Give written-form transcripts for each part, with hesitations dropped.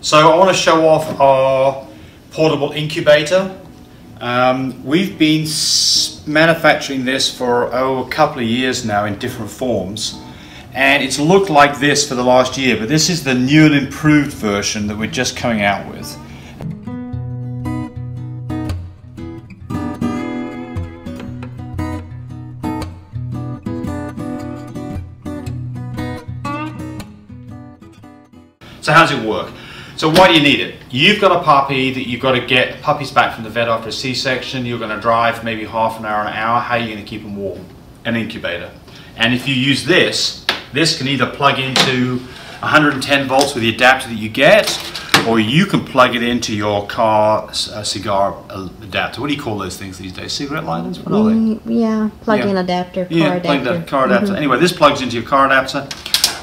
So I want to show off our portable incubator. We've been manufacturing this for a couple of years now in different forms, and it's looked like this for the last year, but this is the new and improved version that we're just coming out with. So how does it work? So why do you need it? You've got a puppy that you've got to get puppies back from the vet after a C-section. You're going to drive maybe half an hour, an hour. How are you going to keep them warm? An incubator. And if you use this can either plug into 110 volts with the adapter that you get, or you can plug it into your car cigar adapter. What do you call those things these days? Cigarette lighters? What are they? Yeah, plug-in adapter, car adapter. Car adapter. Anyway, this plugs into your car adapter,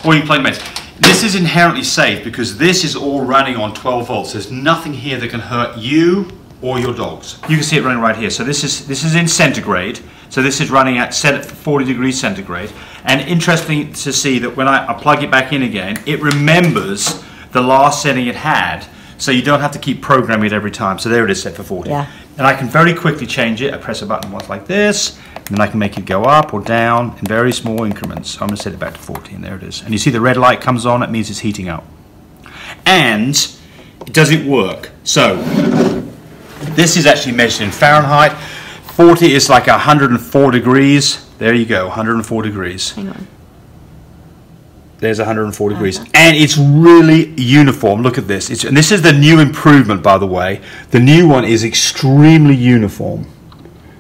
or you can plug them in. This is inherently safe because this is all running on 12 volts. There's nothing here that can hurt you or your dogs. You can see it running right here. So this is in centigrade. So this is running set at 40 degrees centigrade. And interesting to see that when I plug it back in again, it remembers the last setting it had. So you don't have to keep programming it every time. So there it is, set for 40. Yeah. And I can very quickly change it. I press a button once like this, and then I can make it go up or down in very small increments. So I'm going to set it back to 40, and there it is. And you see the red light comes on, it means it's heating up. And does it work? So this is actually measured in Fahrenheit. 40 is like 104 degrees. There you go, 104 degrees. Hang on. There's 104 degrees. And it's really uniform. Look at this. And this is the new improvement, by the way. The new one is extremely uniform.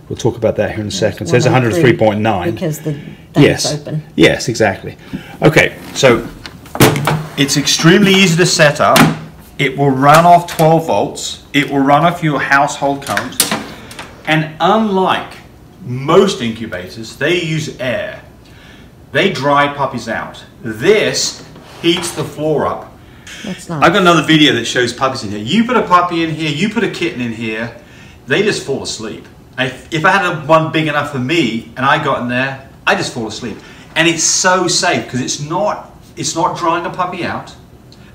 We'll talk about that here in a second. It says 103.9. Because the thing's open. Yes, exactly. Okay, so it's extremely easy to set up. It will run off 12 volts. It will run off your household current. And unlike most incubators, they use air. They dry puppies out. This heats the floor up. That's nice. I've got another video that shows puppies in here. You put a puppy in here, you put a kitten in here, they just fall asleep. If I had one big enough for me and I got in there, I just fall asleep. And it's so safe because it's not drying a puppy out.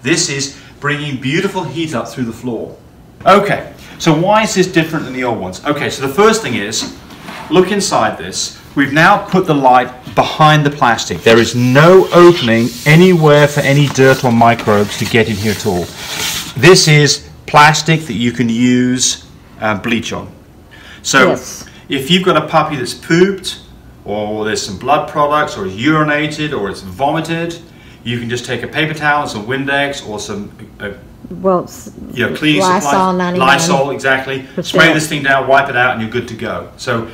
This is bringing beautiful heat up through the floor. Okay, so why is this different than the old ones? Okay, so the first thing is, look inside this. We've now put the light behind the plastic. There is no opening anywhere for any dirt or microbes to get in here at all. This is plastic that you can use bleach on. So yes. If you've got a puppy that's pooped, or there's some blood products, or it's urinated, or it's vomited, you can just take a paper towel, some Windex, or some cleaning Lysol supplies. 99. Lysol, exactly. Spray this thing down, wipe it out, and you're good to go. So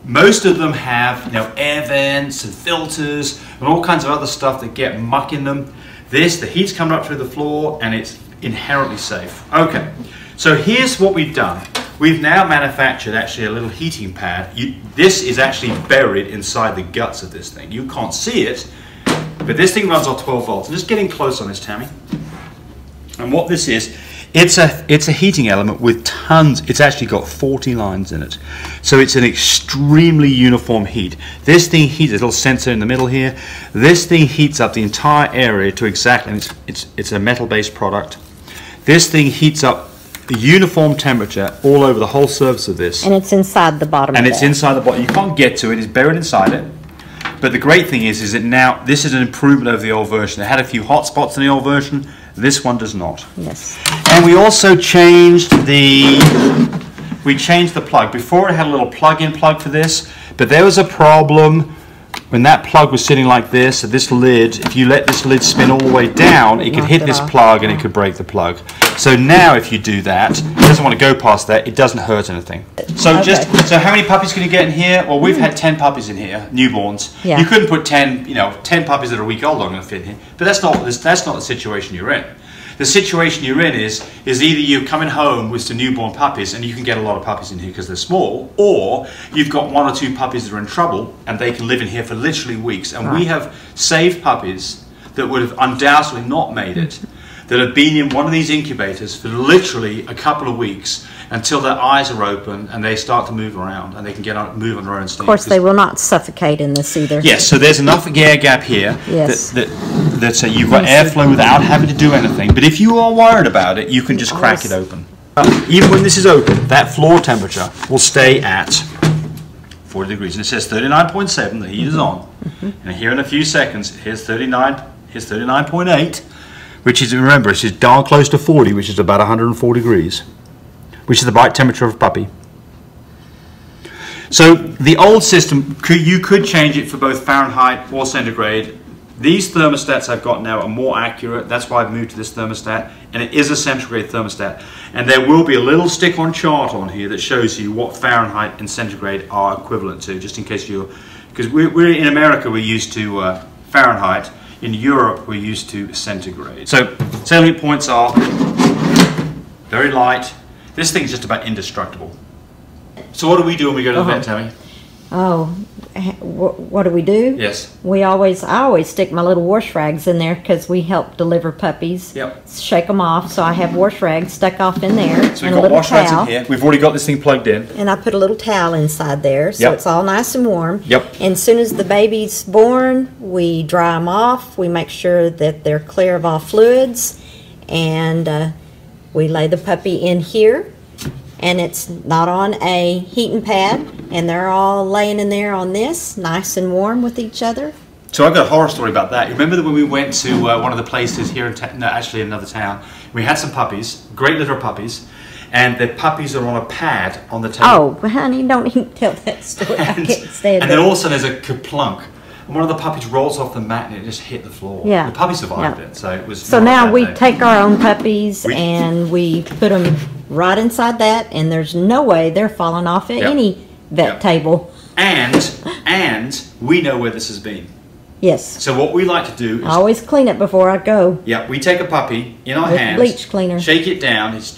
most of them have air vents and filters and all kinds of other stuff that get muck in them. The heat's coming up through the floor, and it's inherently safe. Okay, so here's what we've done. We've now manufactured actually a little heating pad. This is actually buried inside the guts of this thing. You can't see it, but this thing runs on 12 volts. I'm just getting close on this, Tammy. And what this is, it's a heating element with tons. It's actually got 40 lines in it. So it's an extremely uniform heat. This thing heats, a little sensor in the middle here. This thing heats up the entire area to exactly, and it's a metal-based product. This thing heats up the uniform temperature all over the whole surface of this. And it's inside the bottom. And it's inside the bottom. You can't get to it. It's buried inside it. But the great thing is that now this is an improvement over the old version. It had a few hot spots in the old version. This one does not. Yes. And we also changed the plug. Before it had a little plug-in plug for this, but there was a problem when that plug was sitting like this, this lid, if you let this lid spin all the way down, it could hit this plug and it could break the plug. So now if you do that, it doesn't want to go past that, it doesn't hurt anything. So so how many puppies can you get in here? Well, we've had 10 puppies in here, newborns. Yeah. You couldn't put 10 puppies that are a week old are going to fit in here. But that's not the situation you're in. The situation you're in is either you're coming home with some newborn puppies, and you can get a lot of puppies in here because they're small, or you've got 1 or 2 puppies that are in trouble and they can live in here for literally weeks. And we have saved puppies that would have undoubtedly not made it. that have been in one of these incubators for literally a couple of weeks until their eyes are open and they start to move around and they can move on their own steam. Of course, they will not suffocate in this either. Yes, so there's enough air gap here yes. that you've got airflow without having to do anything. But if you are worried about it, you can just crack it open. Even when this is open, that floor temperature will stay at 40 degrees. And it says 39.7, the heat is on. And here in a few seconds, here's 39.8, which is, remember, it's just darn close to 40, which is about 104 degrees, which is the right temperature of a puppy. So the old system, you could change it for both Fahrenheit or centigrade. These thermostats I've got now are more accurate. That's why I've moved to this thermostat, and it is a centigrade thermostat. And there will be a little stick-on chart on here that shows you what Fahrenheit and centigrade are equivalent to, just in case you're, because we're in America, we're used to Fahrenheit. In Europe, we're used to centigrade. So salient points are very light. This thing's just about indestructible. So what do we do when we go to the vet, Tammy? Oh, what do we do? Yes. I always stick my little wash rags in there because we help deliver puppies. Yep. Shake them off, so I have wash rags stuck off in there. So we've got wash rags in here. We've already got this thing plugged in. And I put a little towel inside there, so it's all nice and warm. Yep. And as soon as the baby's born, we dry them off. We make sure that they're clear of all fluids, and we lay the puppy in here. And it's not on a heating pad, and they're all laying in there on this, nice and warm with each other. So I've got a horror story about that. Remember that when we went to one of the places here in actually another town, we had some puppies, great little puppies, and the puppies are on a pad on the table. Oh, honey, don't even tell that story. I can't stand and then all of a sudden there's a kerplunk. And one of the puppies rolls off the mat and it just hit the floor. Yeah. The puppy survived it, so it was. So now we take our own puppies and we put them right inside that, and there's no way they're falling off at any vet table. And we know where this has been. Yes. So what we like to do is I always clean it before I go. Yeah, we take a puppy in our hands, bleach cleaner, shake it down. It's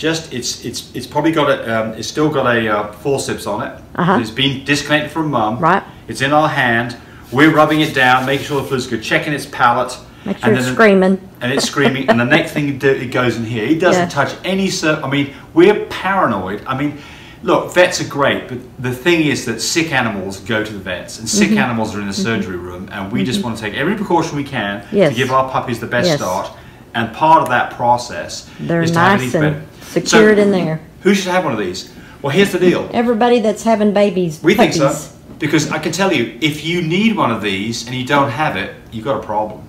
probably got it's still got a forceps on it. It's been disconnected from mum. Right. It's in our hand. We're rubbing it down, making sure the fluid's good, checking its palate. Make sure it's screaming. And it's screaming. And the next thing it goes in here. It doesn't touch any. I mean, we're paranoid. I mean, look, vets are great, but the thing is that sick animals go to the vets, and sick animals are in the surgery room, and we just want to take every precaution we can to give our puppies the best start. And part of that process is to have these secured in there. Who should have one of these? Well, here's the deal. Everybody that's having babies. We think so. Because I can tell you, if you need one of these and you don't have it, you've got a problem.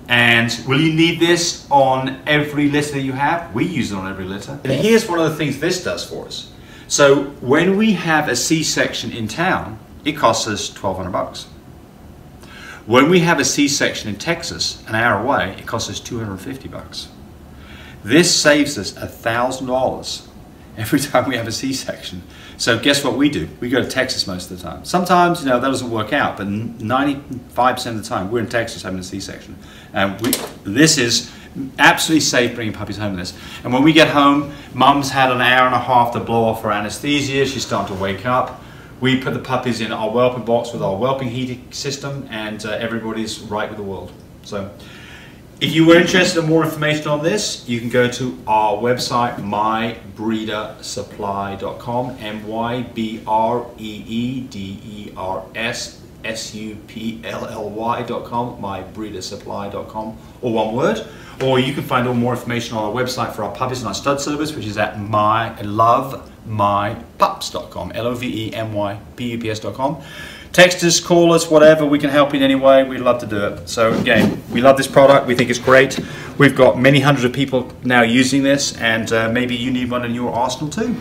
And will you need this on every litter that you have? We use it on every litter. And here's one of the things this does for us. So when we have a C-section in town, it costs us $1,200. When we have a C-section in Texas, an hour away, it costs us $250. This saves us $1,000 every time we have a C-section. So guess what we do? We go to Texas most of the time. Sometimes, that doesn't work out, but 95% of the time we're in Texas having a C-section. And this is absolutely safe bringing puppies home in this. And when we get home, mum's had an hour and a half to blow off her anesthesia. She's starting to wake up. We put the puppies in our whelping box with our whelping heating system, and everybody's right with the world. So if you were interested in more information on this, you can go to our website, mybreedersupply.com, mybreedersupply.com, mybreedersupply.com, or one word. Or you can find all more information on our website for our puppies and our stud service, which is at lovemypups.com, lovemypups.com. Text us, call us, whatever, we can help in any way. We'd love to do it. So again, we love this product. We think it's great. We've got many hundreds of people now using this, and maybe you need one in your arsenal too.